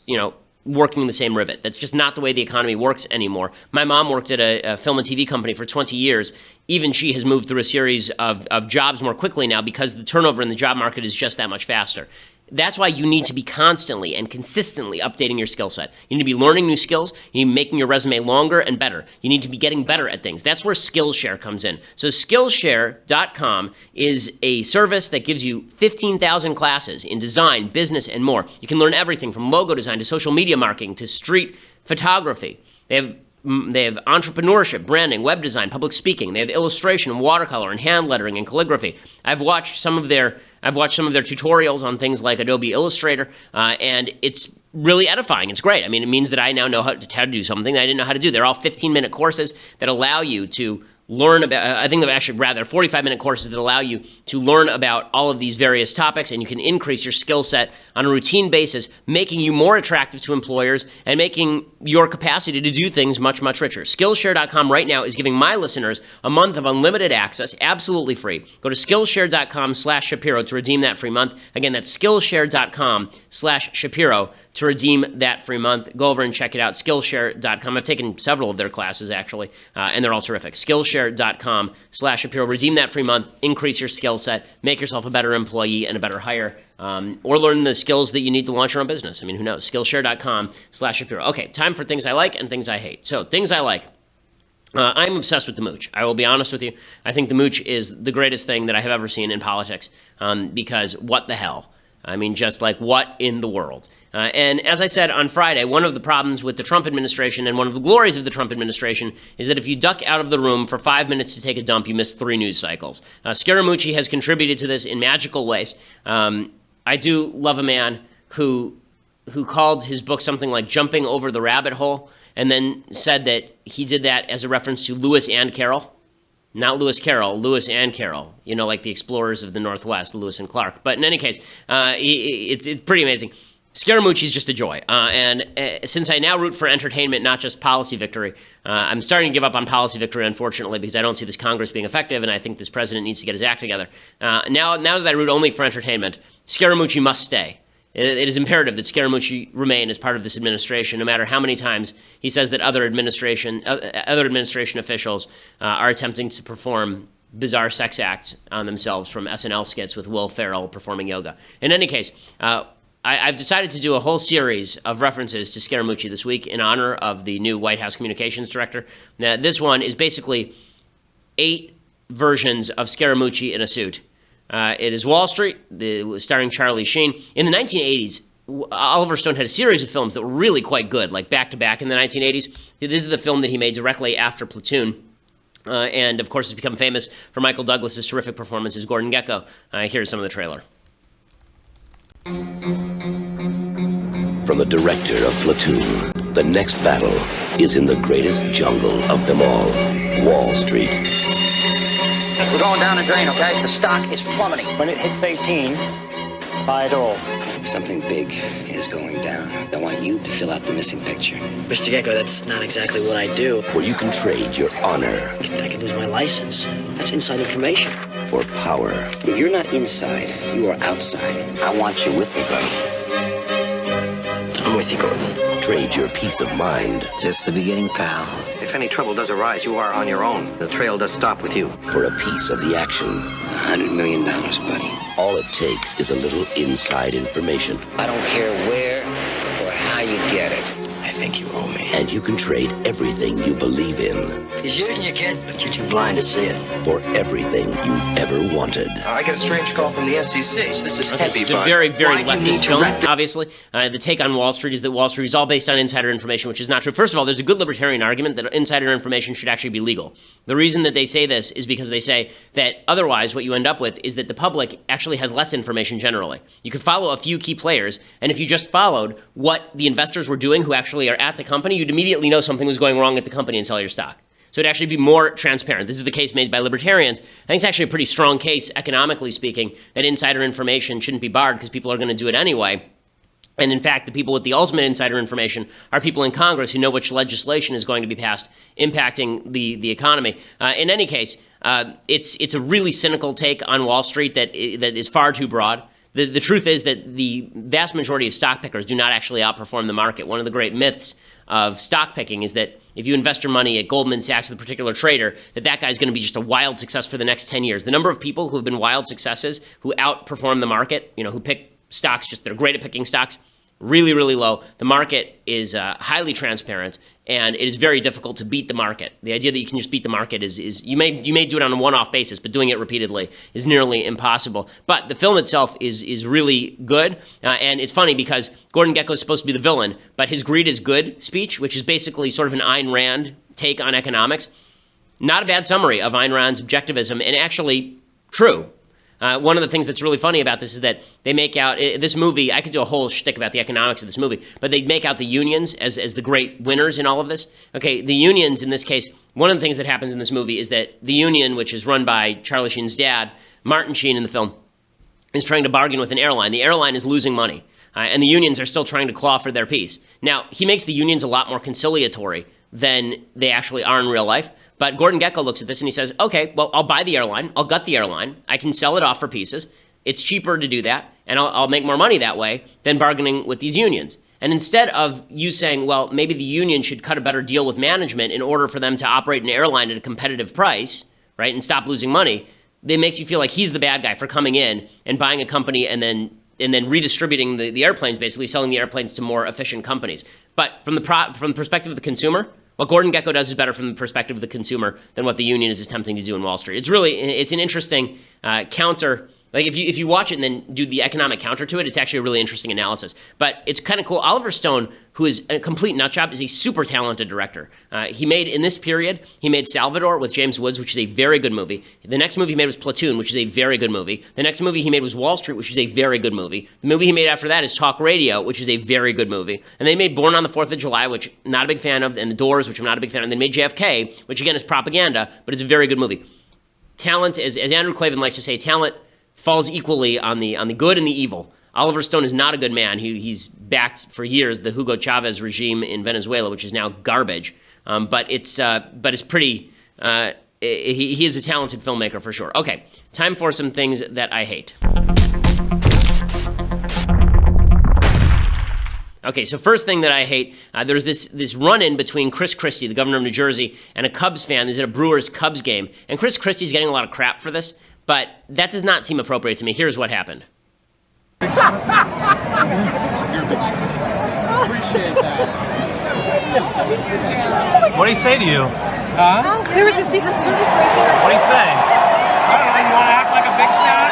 working in the same rivet. That's just not the way the economy works anymore. My mom worked at a film and TV company for 20 years. Even she has moved through a series of jobs more quickly now because the turnover in the job market is just that much faster. That's why you need to be constantly and consistently updating your skill set. You need to be learning new skills. You need to be making your resume longer and better. You need to be getting better at things. That's where Skillshare comes in. So Skillshare.com is a service that gives you 15,000 classes in design, business, and more. You can learn everything from logo design to social media marketing to street photography. They have They have entrepreneurship, branding, web design, public speaking. They have illustration and watercolor and hand lettering and calligraphy. I've watched some of their tutorials on things like Adobe Illustrator, and it's really edifying. It's great. I mean, it means that I now know how to do something that I didn't know how to do. They're all 15-minute courses that allow you to learn about, I think they're actually rather 45-minute courses that allow you to learn about all of these various topics, and you can increase your skill set on a routine basis, making you more attractive to employers and making your capacity to do things much, much richer. Skillshare.com right now is giving my listeners a month of unlimited access, absolutely free. Go to Skillshare.com/Shapiro to redeem that free month. Again, that's Skillshare.com/Shapiro to redeem that free month. Go over and check it out, Skillshare.com. I've taken several of their classes, actually, and they're all terrific. Skillshare.com/Shapiro. Redeem that free month, increase your skill set, make yourself a better employee and a better hire, or learn the skills that you need to launch your own business. I mean, who knows? Skillshare.com/Shapiro. Okay, time for things I like and things I hate. So, things I like. I'm obsessed with the mooch. I will be honest with you. I think the mooch is the greatest thing that I have ever seen in politics, because what the hell? I mean, just like, what in the world? And as I said on Friday, one of the problems with the Trump administration and one of the glories of the Trump administration is that if you duck out of the room for 5 minutes to take a dump, you miss 3 news cycles. Scaramucci has contributed to this in magical ways. I do love a man who called his book something like Jumping Over the Rabbit Hole, and then said that he did that as a reference to Lewis and Carroll. Not Lewis Carroll, Lewis and Carroll, you know, like the explorers of the Northwest, Lewis and Clark. But in any case, it's pretty amazing. Scaramucci is just a joy. And since I now root for entertainment, not just policy victory, I'm starting to give up on policy victory, unfortunately, because I don't see this Congress being effective, and I think this president needs to get his act together. Now that I root only for entertainment, Scaramucci must stay. It is imperative that Scaramucci remain as part of this administration, no matter how many times he says that other administration officials are attempting to perform bizarre sex acts on themselves, from SNL skits with Will Ferrell performing yoga. In any case, I've decided to do a whole series of references to Scaramucci this week in honor of the new White House communications director. Now, this one is basically 8 versions of Scaramucci in a suit. It is Wall Street, starring Charlie Sheen. In the 1980s, Oliver Stone had a series of films that were really quite good, like back-to-back in the 1980s. This is the film that he made directly after Platoon. And, of course, has become famous for Michael Douglas's terrific performance as Gordon Gekko. Here's some of the trailer. From the director of Platoon, the next battle is in the greatest jungle of them all, Wall Street. We're going down the drain, okay? The stock is plummeting. When it hits 18, buy it all. Something big is going down. I want you to fill out the missing picture. Mr. Gekko, that's not exactly what I do. Where you can trade your honor. I could lose my license. That's inside information. For power. You're not inside. You are outside. I want you with me, buddy. I'm with you, Gordon. Trade your peace of mind. Just the beginning, pal. If any trouble does arise, you are on your own. The trail does stop with you. For a piece of the action. $100 million, buddy. All it takes is a little inside information. I don't care where or how you get it. I think you owe me. And you can trade everything you believe in. He's using you, kid, but you're too blind to see it. For everything you've ever wanted. I get a strange call from the SEC, so this is heavy, It's a very, very leftist film, obviously. The take on Wall Street is that Wall Street is all based on insider information, which is not true. First of all, there's a good libertarian argument that insider information should actually be legal. The reason that they say this is because they say that otherwise what you end up with is that the public actually has less information generally. You could follow a few key players, and if you just followed what the investors were doing who actually are at the company, you'd immediately know something was going wrong at the company and sell your stock. So it'd actually be more transparent. This is the case made by libertarians. I think it's actually a pretty strong case, economically speaking, that insider information shouldn't be barred because people are going to do it anyway. And in fact, the people with the ultimate insider information are people in Congress who know which legislation is going to be passed, impacting the economy. In any case, it's a really cynical take on Wall Street that is far too broad. The truth is that the vast majority of stock pickers do not actually outperform the market. One of the great myths of stock picking is that if you invest your money at Goldman Sachs with a particular trader, that guy's going to be just a wild success for the next 10 years. The number of people who have been wild successes, who outperform the market, who pick stocks, just they're great at picking stocks, really, really low. The market is highly transparent, and it is very difficult to beat the market. The idea that you can just beat the market is you may do it on a one-off basis, but doing it repeatedly is nearly impossible. But the film itself is really good, and it's funny because Gordon Gekko is supposed to be the villain, but his greed is good speech, which is basically sort of an Ayn Rand take on economics. Not a bad summary of Ayn Rand's objectivism, and actually true. One of the things that's really funny about this is that they make out this movie. I could do a whole shtick about the economics of this movie, but they make out the unions as the great winners in all of this. Okay, the unions in this case. One of the things that happens in this movie is that the union, which is run by Charlie Sheen's dad, Martin Sheen in the film, is trying to bargain with an airline. The airline is losing money, and the unions are still trying to claw for their piece. Now, he makes the unions a lot more conciliatory than they actually are in real life. But Gordon Gekko looks at this and he says, okay, well, I'll buy the airline. I'll gut the airline. I can sell it off for pieces. It's cheaper to do that, and I'll make more money that way than bargaining with these unions. And instead of you saying, well, maybe the union should cut a better deal with management in order for them to operate an airline at a competitive price, right, and stop losing money, it makes you feel like he's the bad guy for coming in and buying a company and then redistributing the airplanes, basically selling the airplanes to more efficient companies. But from the perspective of the consumer, what Gordon Gekko does is better from the perspective of the consumer than what the union is attempting to do in Wall Street. It's an interesting counter. Like if you watch it and then do the economic counter to it, it's actually a really interesting analysis. But it's kind of cool. Oliver Stone, who is a complete nutjob, is a super talented director. He made, in this period, he made Salvador with James Woods, which is a very good movie. The next movie he made was Platoon, which is a very good movie. The next movie he made was Wall Street, which is a very good movie. The movie he made after that is Talk Radio, which is a very good movie. And they made Born on the 4th of July, which I'm not a big fan of, and The Doors, which I'm not a big fan of. And they made JFK, which again is propaganda, but it's a very good movie. Talent, as Andrew Klavan likes to say, talent falls equally on the good and the evil. Oliver Stone is not a good man. He's backed for years the Hugo Chavez regime in Venezuela, which is now garbage. But it's pretty. He is a talented filmmaker for sure. Okay, time for some things that I hate. Okay, so first thing that I hate, there's this run-in between Chris Christie, the governor of New Jersey, and a Cubs fan. There's a Brewers-Cubs game, and Chris Christie's getting a lot of crap for this. But that does not seem appropriate to me. Here's what happened. You're a big shot. Appreciate that. What did he say to you? Huh? There was a Secret Service right there. What did he say? I don't know. You want to act like a big shot?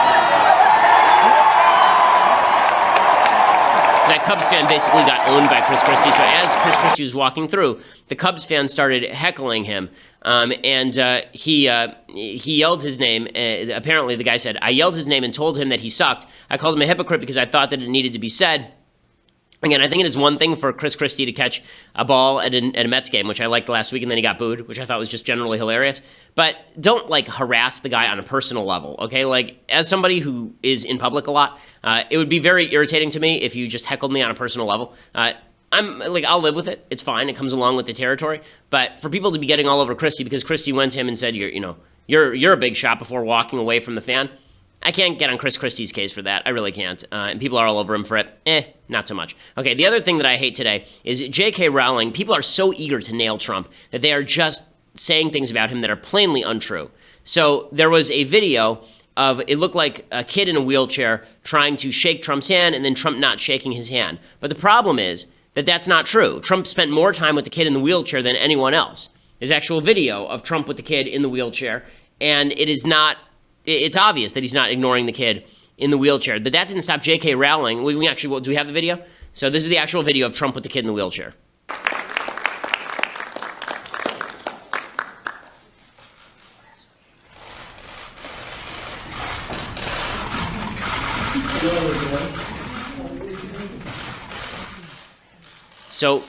So that Cubs fan basically got owned by Chris Christie. So as Chris Christie was walking through, the Cubs fan started heckling him. He yelled his name. Apparently, the guy said, I yelled his name and told him that he sucked. I called him a hypocrite because I thought that it needed to be said. Again, I think it is one thing for Chris Christie to catch a ball at a Mets game, which I liked last week, and then he got booed, which I thought was just generally hilarious. But don't, harass the guy on a personal level, okay? As somebody who is in public a lot, it would be very irritating to me if you just heckled me on a personal level. I'll live with it. It's fine. It comes along with the territory. But for people to be getting all over Christie because Christie went to him and said, you're a big shot before walking away from the fan, I can't get on Chris Christie's case for that. I really can't. And people are all over him for it. Not so much. Okay, the other thing that I hate today is J.K. Rowling. People are so eager to nail Trump that they are just saying things about him that are plainly untrue. So there was a video of, it looked like a kid in a wheelchair trying to shake Trump's hand and then Trump not shaking his hand. But the problem is that that's not true. Trump spent more time with the kid in the wheelchair than anyone else. There's actual video of Trump with the kid in the wheelchair, and it's obvious that he's not ignoring the kid in the wheelchair. But that didn't stop J.K. Rowling. Do we have the video? So this is the actual video of Trump with the kid in the wheelchair. So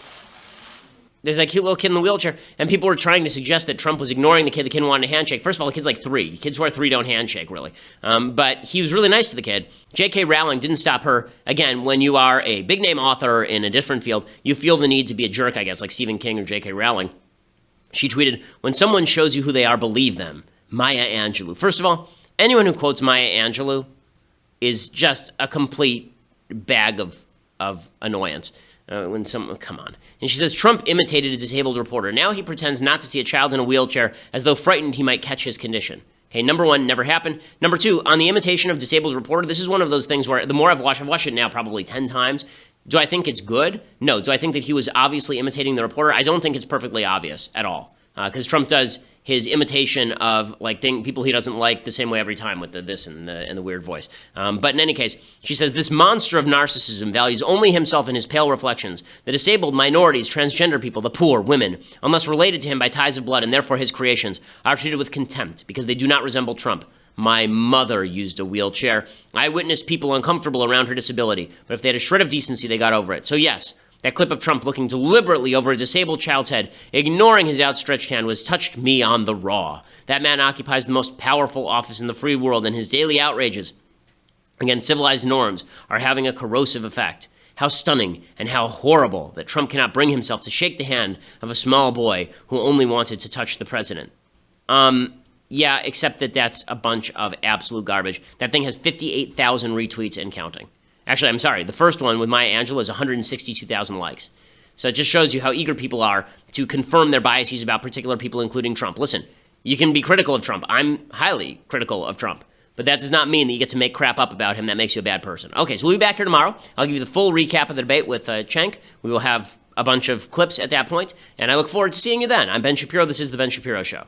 there's that cute little kid in the wheelchair, and people were trying to suggest that Trump was ignoring the kid. The kid wanted a handshake. First of all, the kid's like 3. Kids who are 3 don't handshake, really. But he was really nice to the kid. J.K. Rowling didn't stop her. Again, when you are a big-name author in a different field, you feel the need to be a jerk, I guess, like Stephen King or J.K. Rowling. She tweeted, when someone shows you who they are, believe them. Maya Angelou. First of all, anyone who quotes Maya Angelou is just a complete bag of annoyance. Come on. And she says, Trump imitated a disabled reporter. Now he pretends not to see a child in a wheelchair as though frightened he might catch his condition. Okay, number one, never happened. Number two, on the imitation of disabled reporter, this is one of those things where the more I've watched it now probably 10 times. Do I think it's good? No. Do I think that he was obviously imitating the reporter? I don't think it's perfectly obvious at all. Because Trump does his imitation of like people he doesn't like the same way every time with the this and the weird voice. But in any case, she says this monster of narcissism values only himself and his pale reflections. The disabled, minorities, transgender people, the poor, women, unless related to him by ties of blood and therefore his creations, are treated with contempt because they do not resemble Trump. My mother used a wheelchair. I witnessed people uncomfortable around her disability, but if they had a shred of decency, they got over it. So yes, that clip of Trump looking deliberately over a disabled child's head, ignoring his outstretched hand, was touched me on the raw. That man occupies the most powerful office in the free world, and his daily outrages against civilized norms are having a corrosive effect. How stunning and how horrible that Trump cannot bring himself to shake the hand of a small boy who only wanted to touch the president. Yeah, except that that's a bunch of absolute garbage. That thing has 58,000 retweets and counting. Actually, I'm sorry. The first one with Maya Angelou is 162,000 likes. So it just shows you how eager people are to confirm their biases about particular people, including Trump. Listen, you can be critical of Trump. I'm highly critical of Trump. But that does not mean that you get to make crap up about him. That makes you a bad person. Okay, so we'll be back here tomorrow. I'll give you the full recap of the debate with Cenk. We will have a bunch of clips at that point, and I look forward to seeing you then. I'm Ben Shapiro. This is The Ben Shapiro Show.